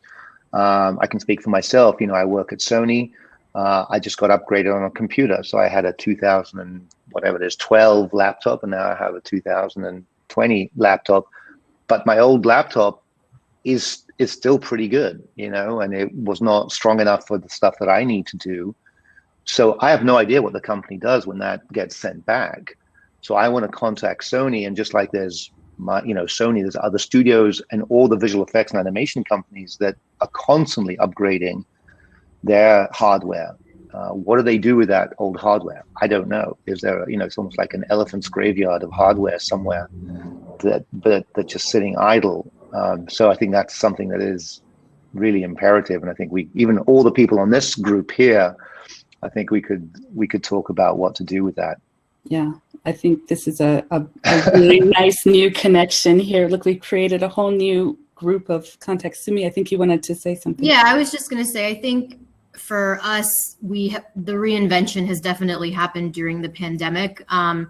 I can speak for myself. I work at Sony. I just got upgraded on a computer. So I had a 2012 laptop, and now I have a 2020 laptop. But my old laptop is still pretty good, and it was not strong enough for the stuff that I need to do. So I have no idea what the company does when that gets sent back. So I want to contact Sony, and just like there's Sony, there's other studios and all the visual effects and animation companies that are constantly upgrading their hardware. What do they do with that old hardware? I don't know. Is there, it's almost like an elephant's graveyard of hardware somewhere that's just sitting idle. So I think that's something that is really imperative. And I think even all the people on this group here, I think we could talk about what to do with that. Yeah, I think this is a really nice new connection here. Look, we created a whole new group of contacts. Sumi, I think you wanted to say something. Yeah, I was just going to say, I think for us, the reinvention has definitely happened during the pandemic. And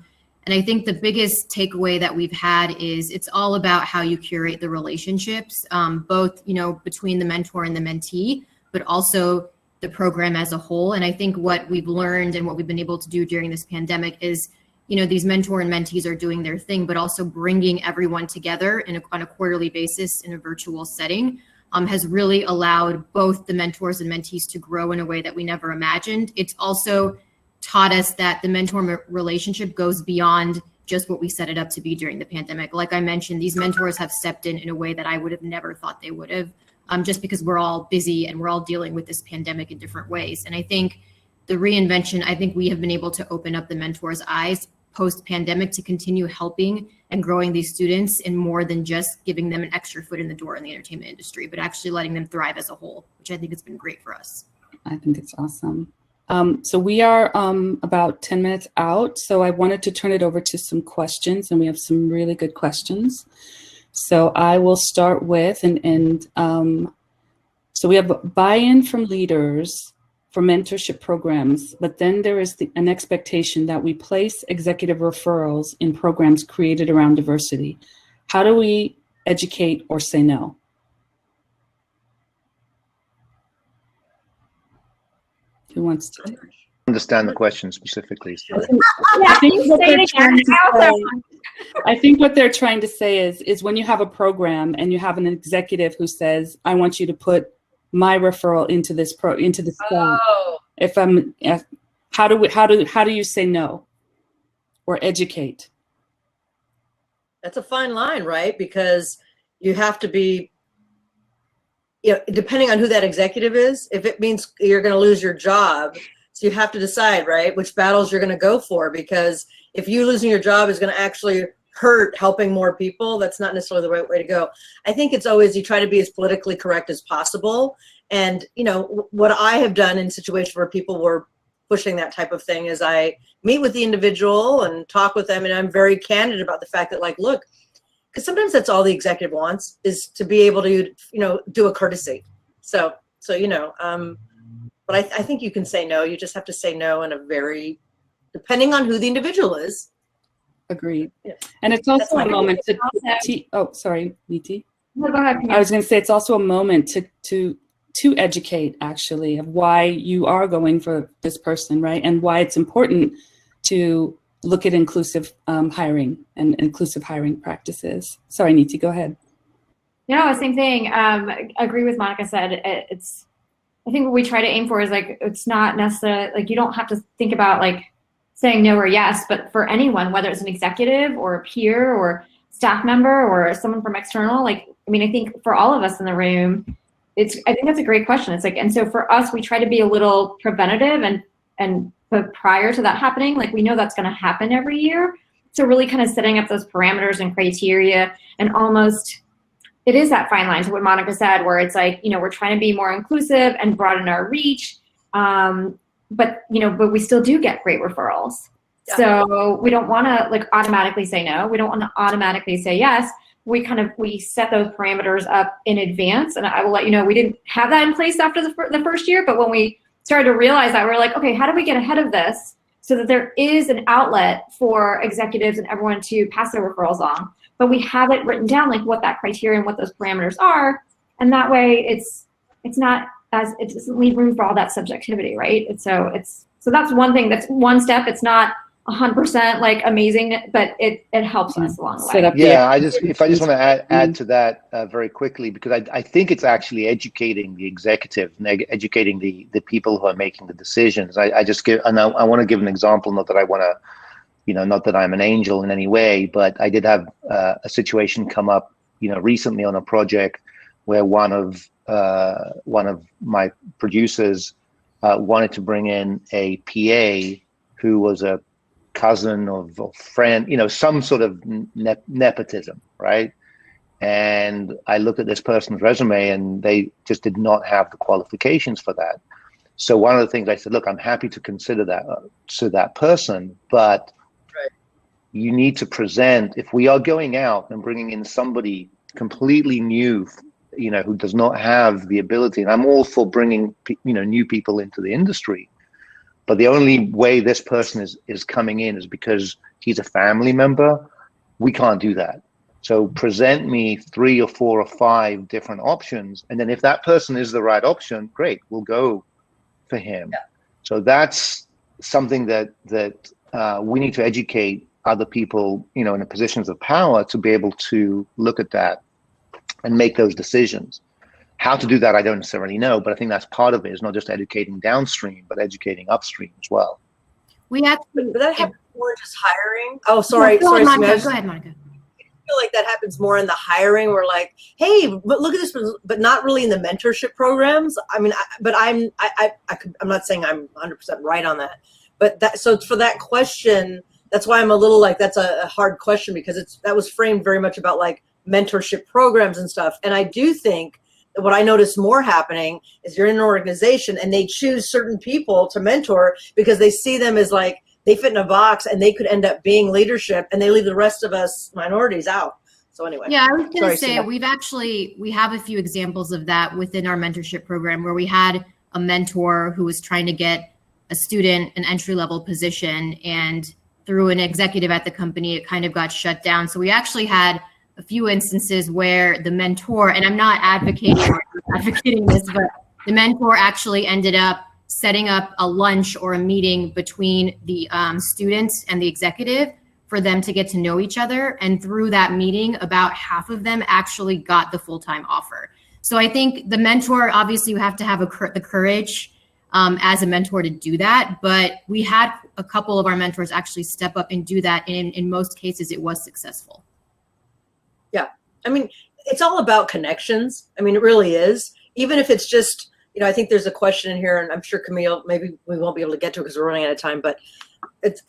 I think the biggest takeaway that we've had is it's all about how you curate the relationships, both, between the mentor and the mentee, but also the program as a whole. And I think what we've learned and what we've been able to do during this pandemic is, these mentor and mentees are doing their thing, but also bringing everyone together on a quarterly basis in a virtual setting has really allowed both the mentors and mentees to grow in a way that we never imagined. It's also taught us that the mentor relationship goes beyond just what we set it up to be during the pandemic. Like I mentioned, these mentors have stepped in a way that I would have never thought they would have, just because we're all busy and we're all dealing with this pandemic in different ways. And I think the reinvention, I think we have been able to open up the mentors' eyes post-pandemic to continue helping and growing these students in more than just giving them an extra foot in the door in the entertainment industry, but actually letting them thrive as a whole, which I think has been great for us. I think it's awesome. So we are about 10 minutes out, so I wanted to turn it over to some questions, and we have some really good questions. So I will start with, so we have buy-in from leaders for mentorship programs, but then there is an expectation that we place executive referrals in programs created around diversity. How do we educate or say no? Who wants to take it? Understand the question specifically. I think what they're trying to say, I think what they're trying to say is when you have a program and you have an executive who says, I want you to put my referral into this fund. Oh, How do you say no or educate? that's a fine line, right? Because you have to be, depending on who that executive is, if it means you're going to lose your job, so you have to decide, right, which battles you're going to go for. Because if you losing your job is going to actually hurt helping more people, that's not necessarily the right way to go. I think it's always you try to be as politically correct as possible. And, what I have done in situations where people were pushing that type of thing is I meet with the individual and talk with them. And I'm very candid about the fact that, like, look, because sometimes that's all the executive wants is to be able to, do a courtesy. So, but I think you can say no. You just have to say no in a very, depending on who the individual is. Agreed. Yeah. And it's also That's a my moment to, sorry, Niti. No, go ahead. I was going to say it's also a moment to educate, actually, of why you are going for this person, right? And why it's important to look at inclusive hiring and inclusive hiring practices. Sorry, Niti, go ahead. Same thing. Agree with Monica said. I think what we try to aim for is like, it's not necessarily like you don't have to think about like saying no or yes, but for anyone, whether it's an executive or a peer or staff member or someone from external, I think for all of us in the room, I think that's a great question. It's like, and so for us, we try to be a little preventative but prior to that happening, like we know that's going to happen every year. So really kind of setting up those parameters and criteria and almost, it is that fine line to what Monica said, where it's like, we're trying to be more inclusive and broaden our reach. But we still do get great referrals. Yeah. So we don't want to like automatically say no. We don't want to automatically say yes. We set those parameters up in advance. And I will let you know, we didn't have that in place after the first year, but when we started to realize that, we're like, okay, how do we get ahead of this so that there is an outlet for executives and everyone to pass their referrals on? But we have it written down, like what that criteria and what those parameters are. And that way it's not as, it doesn't leave room for all that subjectivity, right? So that's one thing, that's one step. It's not 100% like amazing, but it helps us along the way. Yeah, if I just want to add to that very quickly, because I think it's actually educating the executive and educating the people who are making the decisions. I want to give an example, not that I want to, not that I'm an angel in any way, but I did have a situation come up, recently on a project where one of my producers wanted to bring in a PA who was a cousin of a friend, some sort of nepotism, right? And I looked at this person's resume and they just did not have the qualifications for that. So one of the things I said, look, I'm happy to consider that to that person, but you need to present, if we are going out and bringing in somebody completely new, who does not have the ability, and I'm all for bringing, new people into the industry, but the only way this person is coming in is because he's a family member. We can't do that. So present me 3 or 4 or 5 different options. And then if that person is the right option, great, we'll go for him. Yeah. So that's something that we need to educate other people, in the positions of power to be able to look at that and make those decisions. How to do that, I don't necessarily know, but I think that's part of it. It's not just educating downstream, but educating upstream as well. We have to, but that happens more just hiring. Oh, sorry. Go ahead, Monica. I feel like that happens more in the hiring. We're like, hey, but look at this, but not really in the mentorship programs. I mean, I'm not saying I'm 100% right on that, but so for that question, that's why I'm a little like, that's a hard question, because that was framed very much about like mentorship programs and stuff. And I do think that what I notice more happening is you're in an organization and they choose certain people to mentor because they see them as like, they fit in a box and they could end up being leadership, and they leave the rest of us minorities out. So anyway. Yeah, I was going to say, we have a few examples of that within our mentorship program, where we had a mentor who was trying to get a student an entry-level position, and through an executive at the company, it kind of got shut down. So we actually had a few instances where the mentor, and I'm not advocating this, but the mentor actually ended up setting up a lunch or a meeting between the students and the executive for them to get to know each other. And through that meeting, about half of them actually got the full-time offer. So I think the mentor, obviously you have to have the courage as a mentor to do that. But we had a couple of our mentors actually step up and do that. And in most cases, it was successful. Yeah. I mean, it's all about connections. I mean, it really is. Even if it's just, I think there's a question in here, and I'm sure Camille, maybe we won't be able to get to it because we're running out of time, but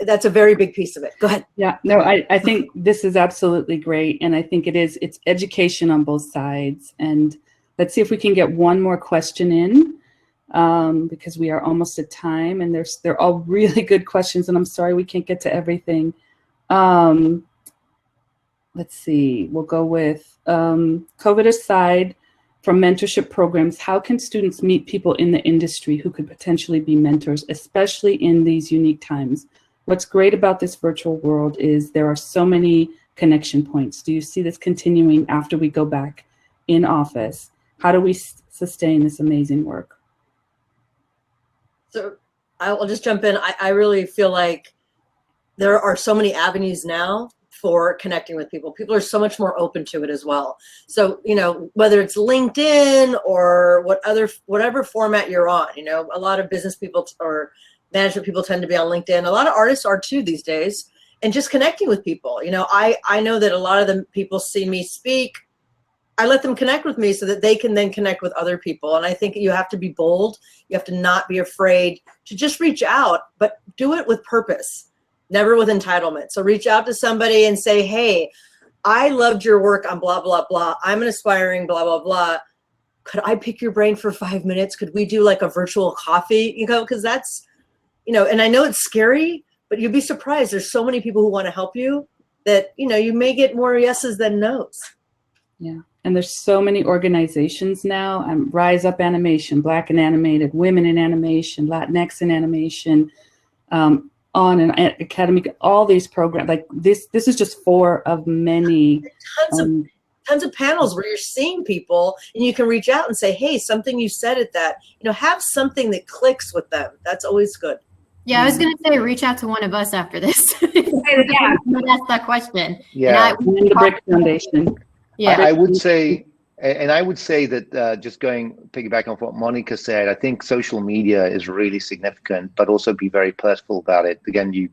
that's a very big piece of it. Go ahead. Yeah, no, I think this is absolutely great. And I think it's education on both sides. And let's see if we can get one more question in because we are almost at time, and they're all really good questions. And I'm sorry we can't get to everything. Let's see, we'll go with COVID aside, from mentorship programs, how can students meet people in the industry who could potentially be mentors, especially in these unique times? What's great about this virtual world is there are so many connection points. Do you see this continuing after we go back in office? How do we sustain this amazing work? So I'll just jump in. I really feel like there are so many avenues now for connecting with people. People are so much more open to it as well. So, whether it's LinkedIn or whatever format you're on, a lot of business people or management people tend to be on LinkedIn. A lot of artists are too these days, and just connecting with people. I know that a lot of the people see me speak. I let them connect with me so that they can then connect with other people. And I think you have to be bold. You have to not be afraid to just reach out, but do it with purpose. Never with entitlement. So reach out to somebody and say, hey, I loved your work on blah, blah, blah. I'm an aspiring blah, blah, blah. Could I pick your brain for 5 minutes? Could we do like a virtual coffee? Because that's, and I know it's scary, but you'd be surprised. There's so many people who want to help you that, you may get more yeses than nos. Yeah. And there's so many organizations now. Rise Up Animation, Black and Animated, Women in Animation, Latinx in Animation, on an academy, all these programs, like this is just 4 of many. Tons of panels where you're seeing people and you can reach out and say, hey, something you said at that, have something that clicks with them. That's always good. Yeah, I was going to say, reach out to one of us after this. Yeah, ask that question. Yeah. And the Brick Foundation. Yeah. I would say, and I would say that just piggyback on what Monica said, I think social media is really significant, but also be very purposeful about it. Again, you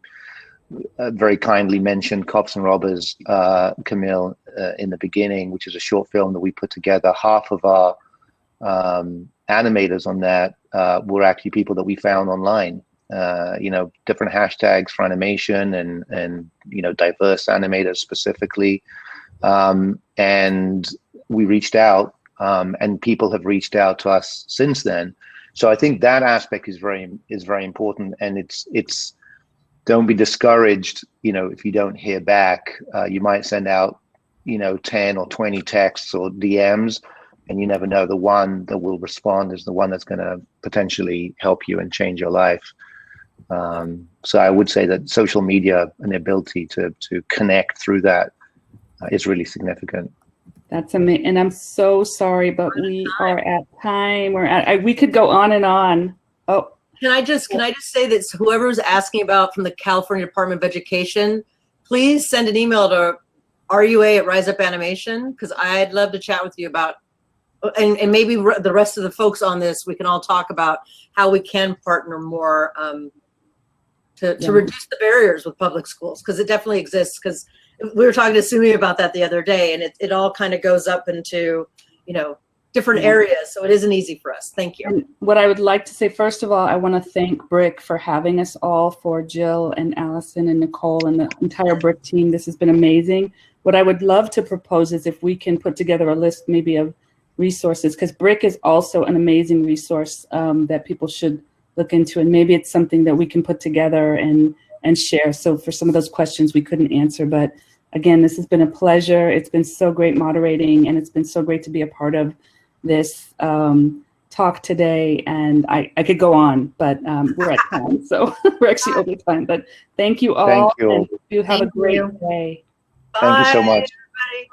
very kindly mentioned Cops and Robbers, Camille, in the beginning, which is a short film that we put together. Half of our animators on that were actually people that we found online. Different hashtags for animation and diverse animators specifically. And we reached out, and people have reached out to us since then. So I think that aspect is very important. And it's don't be discouraged. If you don't hear back, you might send out 10 or 20 texts or DMs, and you never know, the one that will respond is the one that's going to potentially help you and change your life. So I would say that social media and the ability to connect through that is really significant. That's amazing. And I'm so sorry, but we are at time. We could go on and on. Oh, Can I just say that whoever was asking about from the California Department of Education, please send an email to RUA at Rise Up Animation, because I'd love to chat with you about, and maybe the rest of the folks on this, we can all talk about how we can partner more to reduce the barriers with public schools, because it definitely exists. Because we were talking to Sumi about that the other day, and it all kind of goes up into, different areas. So it isn't easy for us. Thank you. And what I would like to say, first of all, I want to thank Brick for having us all, for Jill and Allison and Nicole and the entire Brick team. This has been amazing. What I would love to propose is if we can put together a list maybe of resources, because Brick is also an amazing resource that people should look into. And maybe it's something that we can put together and share. So for some of those questions we couldn't answer, but again, this has been a pleasure. It's been so great moderating, and it's been so great to be a part of this talk today. And I could go on, but we're at time, so we're actually over time. But thank you all. Thank you. And you have a great day. Thank you so much. Everybody.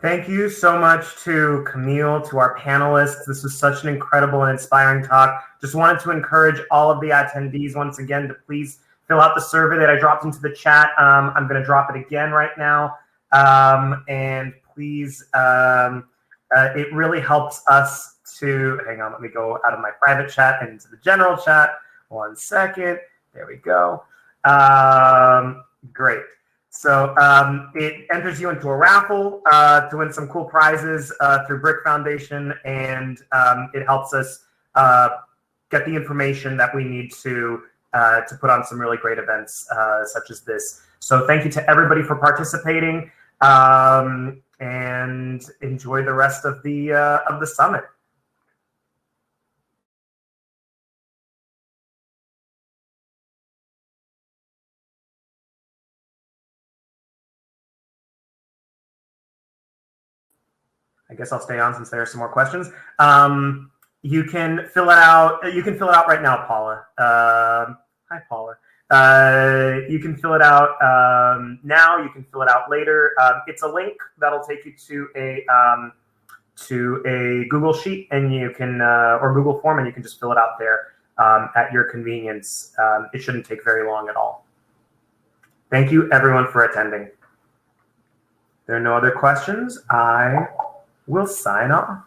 Thank you so much to Camille, to our panelists. This was such an incredible and inspiring talk. Just wanted to encourage all of the attendees once again to please fill out the survey that I dropped into the chat. I'm going to drop it again right now. And please, it really helps us to, hang on, let me go out of my private chat and into the general chat. 1 second. There we go. Great. So it enters you into a raffle to win some cool prizes through Brick Foundation, and it helps us get the information that we need to put on some really great events such as this. So thank you to everybody for participating, and enjoy the rest of the summit. I guess I'll stay on since there are some more questions. You can fill it out. You can fill it out right now, Paula. Hi, Paula. You can fill it out now. You can fill it out later. It's a link that'll take you to a Google Sheet, and you can or Google Form, and you can just fill it out there at your convenience. It shouldn't take very long at all. Thank you, everyone, for attending. If there are no other questions, I will sign off.